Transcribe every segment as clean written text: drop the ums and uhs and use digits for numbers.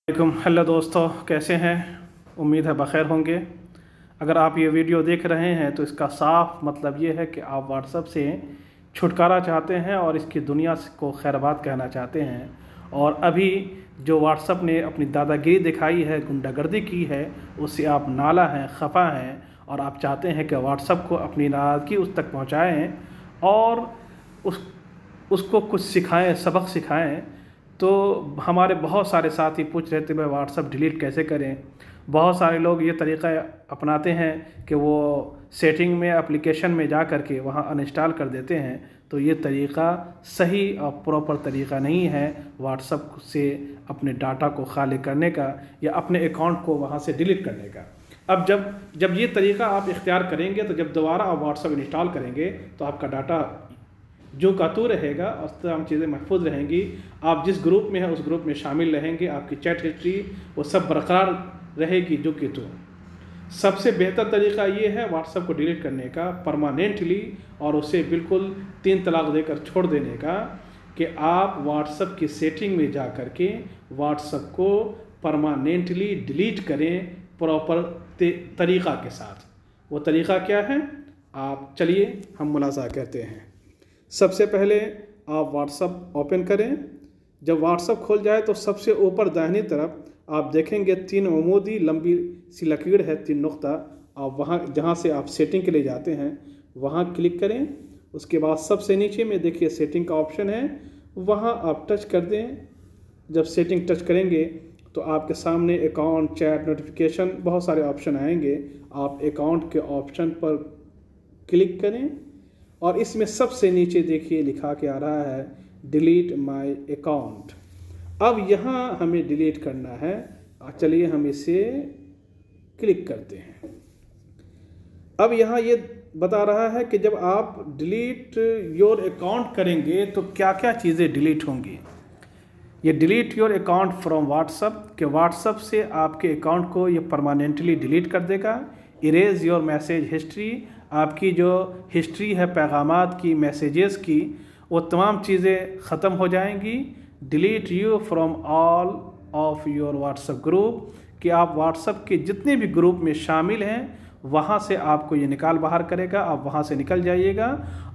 Hello दोस्तों, कैसे हैं? उम्मीद है बख़ैर होंगे। अगर आप ये वीडियो देख रहे हैं तो इसका साफ मतलब ये है कि आप व्हाट्सएप से छुटकारा चाहते हैं और इसकी दुनिया को खैरबाद कहना चाहते हैं। और अभी जो व्हाट्सएप ने अपनी दादागिरी दिखाई है, गुंडागर्दी की है, उससे आप नाला हैं, खफा हैं और आप चाहते हैं कि व्हाट्सएप को अपनी नाराज़गी उस तक पहुँचाएँ और उस उसको कुछ सिखाएँ, सबक सिखाएँ। तो हमारे बहुत सारे साथी पूछ रहे थे भाई व्हाट्सअप डिलीट कैसे करें। बहुत सारे लोग ये तरीक़ा अपनाते हैं कि वो सेटिंग में एप्लीकेशन में जा कर के वहाँ अनइंस्टॉल कर देते हैं। तो ये तरीक़ा सही और प्रॉपर तरीक़ा नहीं है व्हाट्सअप से अपने डाटा को खाली करने का या अपने अकाउंट को वहाँ से डिलीट करने का। अब जब जब ये तरीक़ा आप इख्तियार करेंगे तो जब दोबारा आप व्हाट्सअप इंस्टॉल करेंगे तो आपका डाटा जो का तू रहेगा और तमाम चीज़ें महफूज रहेंगी। आप जिस ग्रुप में हैं उस ग्रुप में शामिल रहेंगे, आपकी चैट हिस्ट्री वो सब बरकरार रहेगी जो कि तो सबसे बेहतर तरीक़ा ये है व्हाट्सएप को डिलीट करने का परमानेंटली और उसे बिल्कुल 3 तलाक देकर छोड़ देने का कि आप व्हाट्सएप की सेटिंग में जा कर के व्हाट्सएप को परमानेंटली डिलीट करें प्रॉपर तरीक़ा के साथ। वो तरीक़ा क्या है, आप चलिए हम मुलाज़ा करते हैं। सबसे पहले आप व्हाट्सएप ओपन करें। जब व्हाट्सएप खोल जाए तो सबसे ऊपर दाहिनी तरफ आप देखेंगे 3 अमूदी लंबी सी लकीर है, 3 नुक्ता। आप वहाँ जहाँ से आप सेटिंग के लिए जाते हैं वहाँ क्लिक करें। उसके बाद सबसे नीचे में देखिए सेटिंग का ऑप्शन है, वहाँ आप टच कर दें। जब सेटिंग टच करेंगे तो आपके सामने अकाउंट, चैट, नोटिफिकेशन बहुत सारे ऑप्शन आएंगे। आप अकाउंट के ऑप्शन पर क्लिक करें और इसमें सबसे नीचे देखिए लिखा के आ रहा है डिलीट माय अकाउंट। अब यहाँ हमें डिलीट करना है। चलिए हम इसे क्लिक करते हैं। अब यहाँ ये बता रहा है कि जब आप डिलीट योर अकाउंट करेंगे तो क्या क्या चीज़ें डिलीट होंगी। ये delete your account from WhatsApp के व्हाट्सएप से आपके अकाउंट को ये परमानेंटली डिलीट कर देगा। इरेज योर मैसेज हिस्ट्री, आपकी जो हिस्ट्री है पैगामात की, मैसेजेस की, वो तमाम चीज़ें ख़त्म हो जाएंगी। Delete you from all of your WhatsApp group, कि आप व्हाट्सएप के जितने भी ग्रुप में शामिल हैं वहाँ से आपको ये निकाल बाहर करेगा, आप वहाँ से निकल जाइएगा।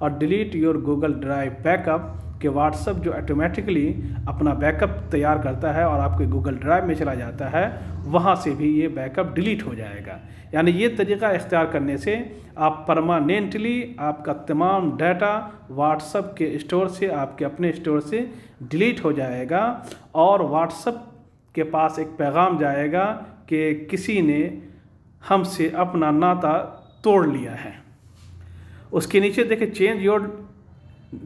और delete your Google drive backup, कि व्हाट्सएप जो ऑटोमेटिकली अपना बैकअप तैयार करता है और आपके गूगल ड्राइव में चला जाता है, वहाँ से भी ये बैकअप डिलीट हो जाएगा। यानी ये तरीक़ा इख्तियार करने से आप परमानेंटली आपका तमाम डाटा व्हाट्सएप के स्टोर से, आपके अपने स्टोर से डिलीट हो जाएगा और व्हाट्सएप के पास एक पैगाम जाएगा कि किसी ने हमसे अपना नाता तोड़ लिया है। उसके नीचे देखिए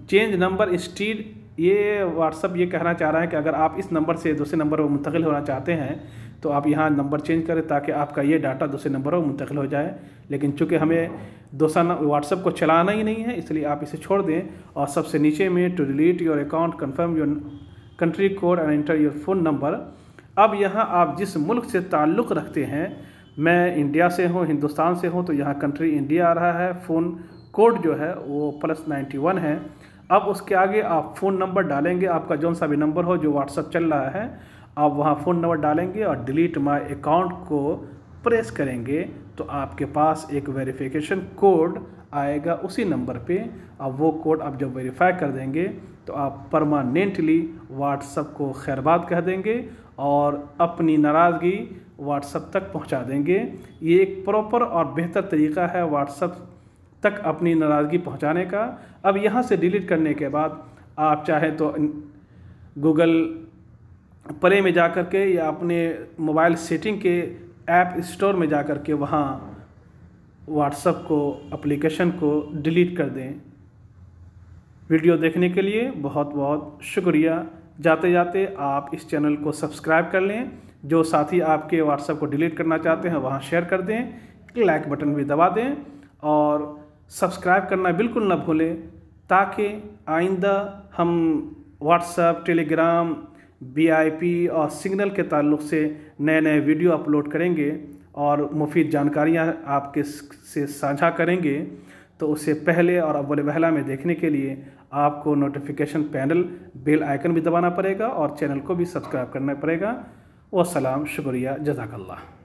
चेंज नंबर इंस्टीड, ये व्हाट्सएप ये कहना चाह रहा है कि अगर आप इस नंबर से दूसरे नंबर पर मुंतकिल होना चाहते हैं तो आप यहाँ नंबर चेंज करें ताकि आपका ये डाटा दूसरे नंबर पर मुंतकिल हो जाए। लेकिन चूँकि हमें दूसरा व्हाट्सएप को चलाना ही नहीं है इसलिए आप इसे छोड़ दें। और सबसे नीचे में to delete your account confirm your country code and enter your phone number. अब यहाँ आप जिस मुल्क से ताल्लुक़ रखते हैं, मैं इंडिया से हूँ, हिंदुस्तान से हूँ, तो यहाँ कंट्री इंडिया आ रहा है। फ़ोन कोड जो है वो +91 है। अब उसके आगे आप फ़ोन नंबर डालेंगे, आपका जौन सा भी नंबर हो जो व्हाट्सएप चल रहा है, आप वहाँ फ़ोन नंबर डालेंगे और डिलीट माय अकाउंट को प्रेस करेंगे तो आपके पास एक वेरिफिकेशन कोड आएगा उसी नंबर पे। अब वो कोड आप जब वेरीफाई कर देंगे तो आप परमानेंटली व्हाट्सएप को खैरबाद कह देंगे और अपनी नाराज़गी व्हाट्सएप तक पहुंचा देंगे। ये एक प्रॉपर और बेहतर तरीक़ा है व्हाट्सएप तक अपनी नाराज़गी पहुंचाने का। अब यहाँ से डिलीट करने के बाद आप चाहें तो गूगल प्ले में जा कर के या अपने मोबाइल सेटिंग के ऐप स्टोर में जा कर के वहाँ व्हाट्सएप को, एप्लीकेशन को डिलीट कर दें। वीडियो देखने के लिए बहुत बहुत शुक्रिया। जाते जाते आप इस चैनल को सब्सक्राइब कर लें। जो साथी आपके व्हाट्सएप को डिलीट करना चाहते हैं वहाँ शेयर कर दें, लाइक बटन भी दबा दें और सब्सक्राइब करना बिल्कुल ना भूलें ताकि आइंदा हम व्हाट्सएप, टेलीग्राम, VIP और सिग्नल के ताल्लुक़ से नए नए वीडियो अपलोड करेंगे और मुफीद जानकारियाँ आपके से साझा करेंगे। तो उससे पहले और अव्वल पहला में देखने के लिए आपको नोटिफिकेशन पैनल बेल आइकन भी दबाना पड़ेगा और चैनल को भी सब्सक्राइब करना पड़ेगा। वस्सलाम, शुक्रिया, जज़ाकल्लाह।